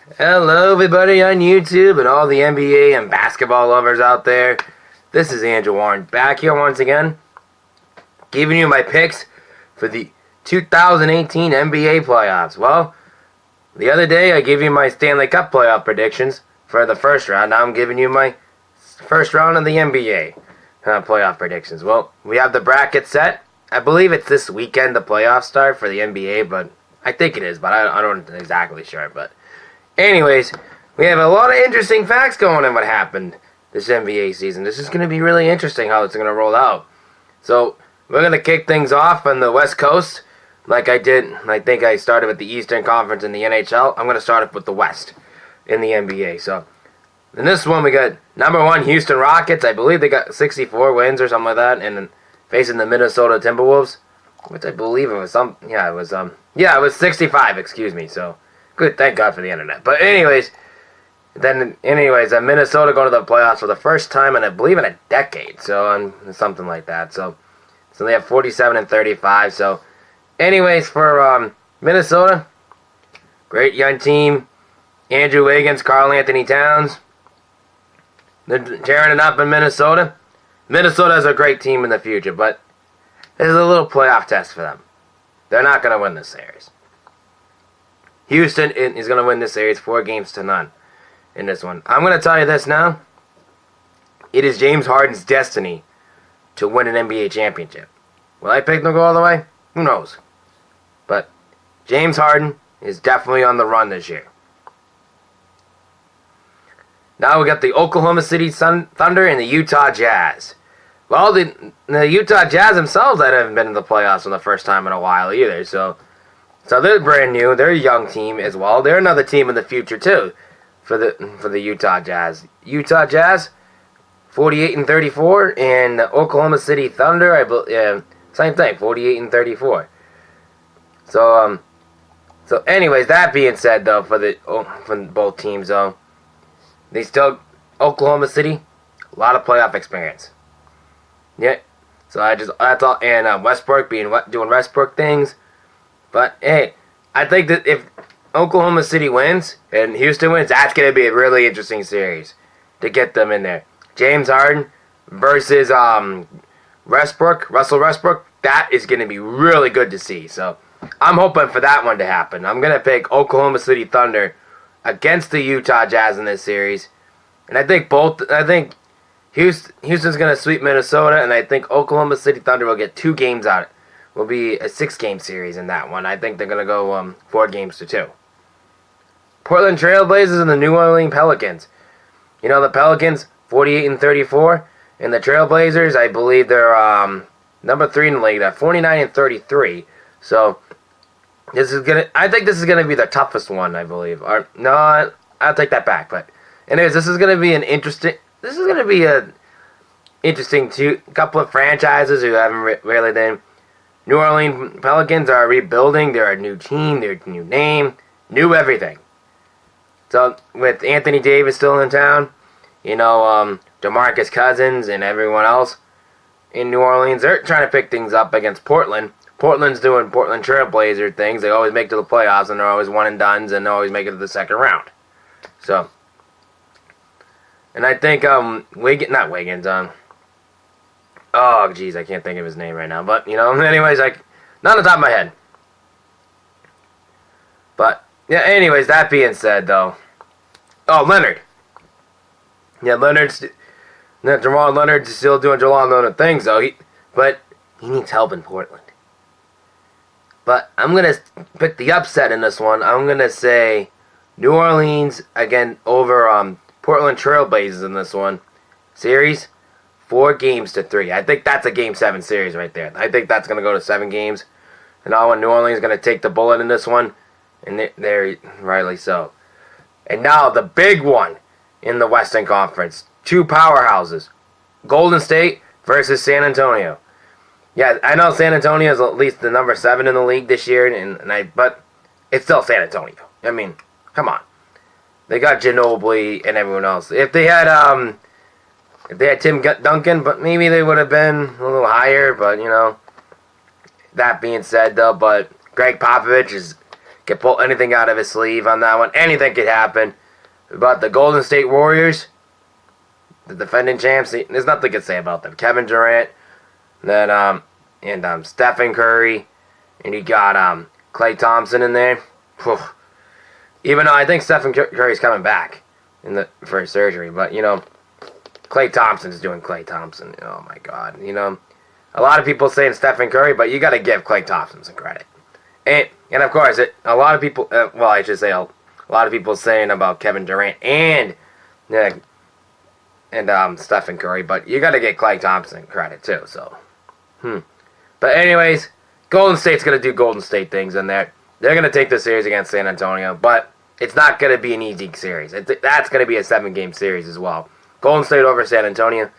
Hello, everybody on YouTube and all the NBA and basketball lovers out there. This is Andrew Warren back here once again, giving you my picks for the 2018 NBA playoffs. Well, the other day I gave you my Stanley Cup playoff predictions for the first round. Now I'm giving you my first round of the NBA playoff predictions. Well, we have the bracket set. I believe it's this weekend the playoffs start for the NBA, but I think it is, but I don't exactly sure. But anyways, we have a lot of interesting facts going on what happened this NBA season. This is going to be really interesting how it's going to roll out. So we're going to kick things off on the West Coast like I did. I think I started with the Eastern Conference in the NHL. I'm going to start off with the West in the NBA. So in this one we got number 1 Houston Rockets. I believe they got 64 wins or something like that, and facing the Minnesota Timberwolves, which I believe it was it was 65. Excuse me. So good, thank God for the internet. But anyways, Minnesota go to the playoffs for the first time in I believe in a decade. So something like that. So they have 47 and 35. So anyways, for Minnesota, great young team. Andrew Wiggins, Karl Anthony Towns. They're tearing it up in Minnesota. Minnesota is a great team in the future, but this is a little playoff test for them. They're not going to win this series. Houston is going to win this series 4-0 in this one. I'm going to tell you this now. It is James Harden's destiny to win an NBA championship. Will I pick them to go all the way? Who knows? But James Harden is definitely on the run this year. Now we got the Oklahoma City Thunder and the Utah Jazz. Well, the Utah Jazz themselves haven't been in the playoffs for the first time in a while either. So they're brand new. They're a young team as well. They're another team in the future too for the Utah Jazz. Utah Jazz, 48 and 34, and Oklahoma City Thunder, same thing, 48 and 34. So anyways, that being said though, for both teams though, Oklahoma City, a lot of playoff experience. Yeah, so that's all, and Westbrook doing Westbrook things. But hey, I think that if Oklahoma City wins and Houston wins, that's going to be a really interesting series to get them in there. James Harden versus Russell Westbrook. That is going to be really good to see. So I'm hoping for that one to happen. I'm going to pick Oklahoma City Thunder against the Utah Jazz in this series, and I think Houston's going to sweep Minnesota, and I think Oklahoma City Thunder will get 2 games out. It will be a 6-game series in that one. I think they're going to go 4-2. Portland Trailblazers and the New Orleans Pelicans. You know, the Pelicans, 48 and 34, and the Trailblazers, I believe they're number 3 in the league. They're 49 and 33. So I think this is gonna be the toughest one, I believe. Or no, I'll take that back. But anyways, this is gonna be a interesting couple of franchises who haven't really been. New Orleans Pelicans are rebuilding. They're a new team. They're a new name, new everything. So with Anthony Davis still in town, DeMarcus Cousins and everyone else in New Orleans, they're trying to pick things up against Portland. Portland's doing Portland Trailblazer things. They always make it to the playoffs, and they're always one and dones, and they always make it to the second round. So, and I think not Wiggins. Oh, geez, I can't think of his name right now. But anyways, not on the top of my head. But yeah, anyways, that being said, though, Leonard. Yeah, Jamal Leonard's still doing Jamal Leonard things though. But he needs help in Portland. But I'm going to pick the upset in this one. I'm going to say New Orleans again over Portland Trailblazers in this one. Series, 4-3. I think that's a Game 7 series right there. I think that's going to go to 7 games. And now New Orleans is going to take the bullet in this one. And they're rightly so. And now the big one in the Western Conference. 2 powerhouses. Golden State versus San Antonio. Yeah, I know San Antonio is at least the number 7 in the league this year, but it's still San Antonio. I mean, come on. They got Ginobili and everyone else. If they had Tim Duncan, but maybe they would have been a little higher. But that being said, though, but Greg Popovich can pull anything out of his sleeve on that one. Anything could happen. But the Golden State Warriors, the defending champs, there's nothing to say about them. Kevin Durant, and Stephen Curry, and you got Klay Thompson in there. Whew. Even though I think Stephen Curry's coming back for his surgery, but Klay Thompson's doing Klay Thompson. Oh my God, a lot of people saying Stephen Curry, but you got to give Klay Thompson some credit. And of course, a lot of people, I should say a lot of people saying about Kevin Durant and Stephen Curry, but you got to get Klay Thompson credit too. So, But anyways, Golden State's gonna do Golden State things in there. They're gonna take the series against San Antonio, but it's not gonna be an easy series. That's gonna be a 7-game series as well. Golden State over San Antonio,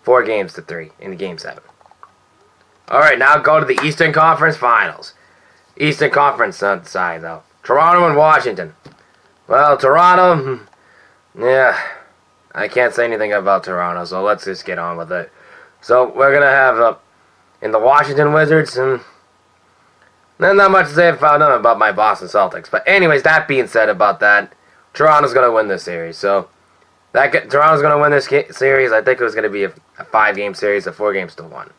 4-3 in Game 7. All right, now go to the Eastern Conference Finals. Eastern Conference side though, Toronto and Washington. Well, Toronto, yeah, I can't say anything about Toronto, so let's just get on with it. So we're going to have in the Washington Wizards, and there's not much to say about my Boston Celtics. But anyways, that being said about that, Toronto's going to win this series. So Toronto's going to win this series. I think it was going to be a 5-game series, a 4-1.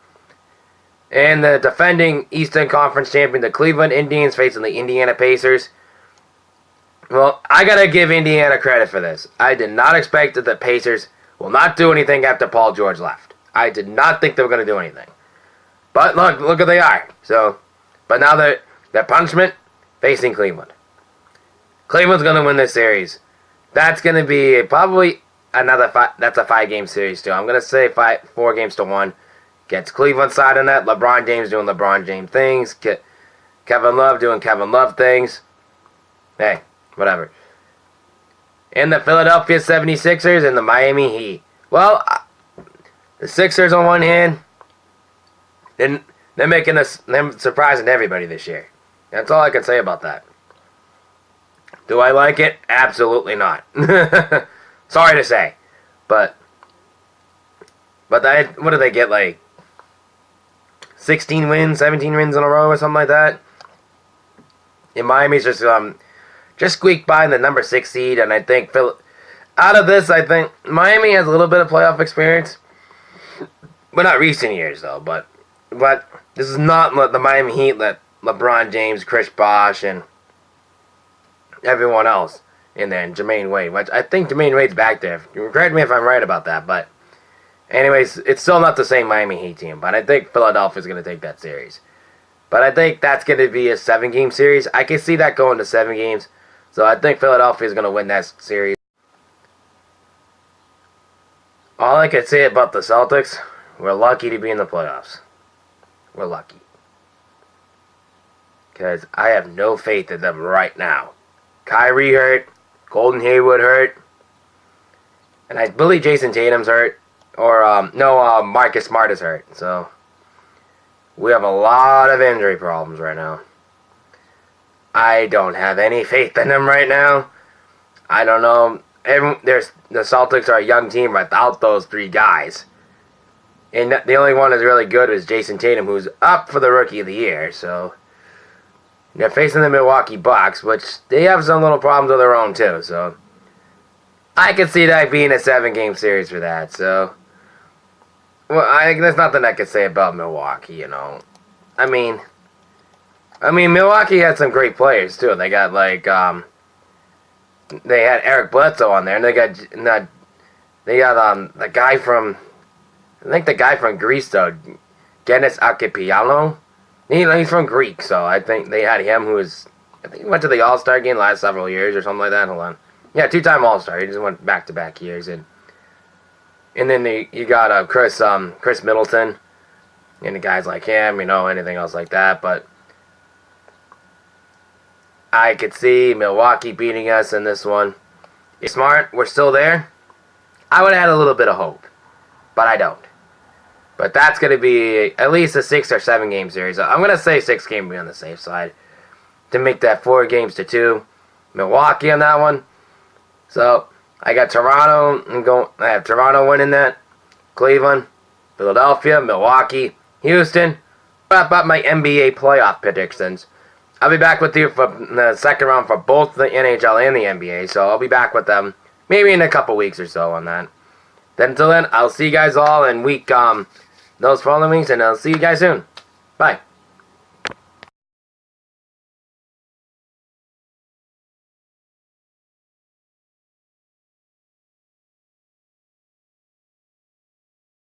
And the defending Eastern Conference champion, the Cleveland Indians, facing the Indiana Pacers. Well, I got to give Indiana credit for this. I did not expect that the Pacers will not do anything after Paul George left. I did not think they were going to do anything. But look who they are. So, but now their punishment, facing Cleveland. Cleveland's going to win this series. That's going to be probably another that's a 5-game series too. I'm going to say 4-1. Gets Cleveland side on that. LeBron James doing LeBron James things. Kevin Love doing Kevin Love things. Hey, whatever. And the Philadelphia 76ers and the Miami Heat. Well, the Sixers on one hand, they're surprising everybody this year. That's all I can say about that. Do I like it? Absolutely not. Sorry to say. But what do they get, like 16 wins, 17 wins in a row or something like that? And Miami's just squeaked by in the number 6 seed, and I think out of this, I think Miami has a little bit of playoff experience. But not recent years, though. But this is not the Miami Heat that LeBron James, Chris Bosh, and everyone else in there, and Jermaine Wade. Which I think Jermaine Wade's back there. Correct me if I'm right about that, but anyways, it's still not the same Miami Heat team. But I think Philadelphia's going to take that series. But I think that's going to be a 7-game series. I can see that going to 7 games. So I think Philadelphia's going to win that series. All I can say about the Celtics, we're lucky to be in the playoffs. We're lucky. Because I have no faith in them right now. Kyrie hurt. Golden Hayward hurt. And I believe Jason Tatum's hurt. Or, Marcus Smart is hurt. So, we have a lot of injury problems right now. I don't have any faith in them right now. I don't know. The Celtics are a young team without those 3 guys. And the only one that's really good is Jason Tatum, who's up for the Rookie of the Year. So, they're facing the Milwaukee Bucks, which they have some little problems of their own too. So, I could see that being a 7-game series for that. So, well, there's nothing I could say about Milwaukee, I mean, Milwaukee had some great players too. They got they had Eric Bledsoe on there, and they got the guy from, I think the guy from Greece though, Giannis Akipiano. He's from Greek, so I think they had him, I think he went to the All-Star game the last several years or something like that. Hold on, yeah, 2-time All-Star. He just went back-to-back years, and then you got Chris Middleton, and the guys like him, anything else like that, but I could see Milwaukee beating us in this one. If Smart we're still there, I would have had a little bit of hope, but I don't. But that's going to be at least a 6 or 7-game series. I'm going to say 6-game be on the safe side to make that 4-2. Milwaukee on that one. So I got Toronto I have Toronto winning that. Cleveland, Philadelphia, Milwaukee, Houston. Wrap up my NBA playoff predictions. I'll be back with you for the second round for both the NHL and the NBA. So I'll be back with them maybe in a couple weeks or so on that. Then until then, I'll see you guys all in week those following weeks, and I'll see you guys soon. Bye.